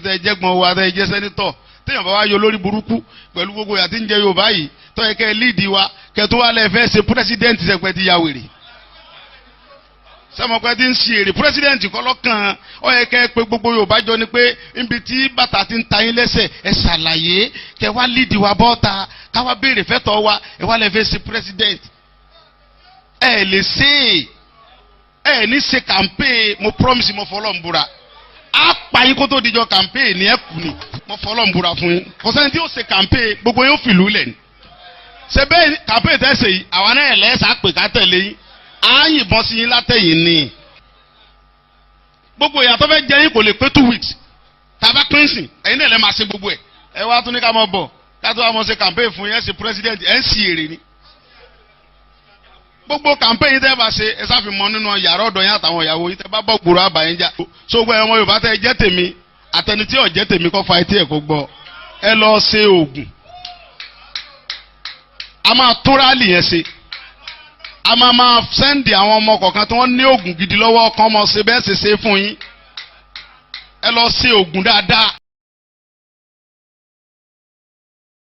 tẹ́ jẹ́gbọ́n wa tẹ́ jẹ́ sẹ́nitọ̀ téèyàn bá wá yọ lórí burúkú pẹ̀lú gbogbo yàtí ń jẹ Yorùbá yìí tó yẹ kẹ́ líìdì wa kẹ́ tó wá lẹ́ fẹ́ ṣe pírẹsidẹ́ǹtì sẹ́pẹ́ ti ya wèrè sẹ́mọ̀pẹ́ ti ń ṣe èrè pírẹsidẹ́ǹtì kọ́ lọ́kàn ó yẹ kẹ́ pé gbogbo Yorùbá jọ ni pé níbi tí bàtà ti ń ta yín lẹ́sẹ̀ ẹ ṣàlàyé kẹ́ wá líìdì wa bọ́ta ká wá béèrè fẹ́tọ̀ wa ẹ wá lẹ́ fẹ́ ṣe pírẹsidẹ́ǹtì ẹ lè ṣe ẹ ní ṣe campaign mo promise mo fọlọ́n búra á pa yín kó tó dijọ́ campaign ní ẹ̀kú ni mo fọlọ́n búra fún yín kò sẹ́ni tí yóò ṣe campaign gbogbo yóò fìlú lẹ̀ ni ṣe bẹ́ẹ̀ campaign tẹ́sẹ̀ yìí àwa náà lẹ́sà pè ká tẹ̀lé yín á yìnbọn sí yín látẹ̀yìn ni gbogbo ìyàtọ̀ fẹ́ jẹ́ yín kò lè pé 2 weeks tàbá pínsìn ẹ̀yin náà lẹ́ máa ṣe gbogbo ẹ̀ ẹ wá tún ní ká mọ̀ bọ̀ ká tó wá mọ̀ ṣe campaign fún yẹn ṣe president ẹ̀ ń sì èrè ni gbogbo campaign tẹ́ bá ṣe ẹ sáfi mọ nínú yàrá ọ̀dọ̀ yẹn àtàwọn ìyàwó yìí tẹ́ bá bọ̀ gbòòrò àbàyẹn jà so gbọ́ ẹ̀wọ̀n Yorùbá tẹ́ jẹ́ tèmi àtẹni tí ò jẹ́ tèmi kọ́ fa etí ẹ̀ kó gbọ́ ẹ lọ ṣe oògùn a máa tún rálì yẹn ṣe a máa sẹ́ndì àwọn ọmọ kọ̀ọ̀kan tí wọ́n ní oògùn gidi lọ́wọ́ kan mọ̀ ṣe bẹ́ẹ̀ ṣe ṣe fún yín ẹ lọ ṣe oògùn dáadáa.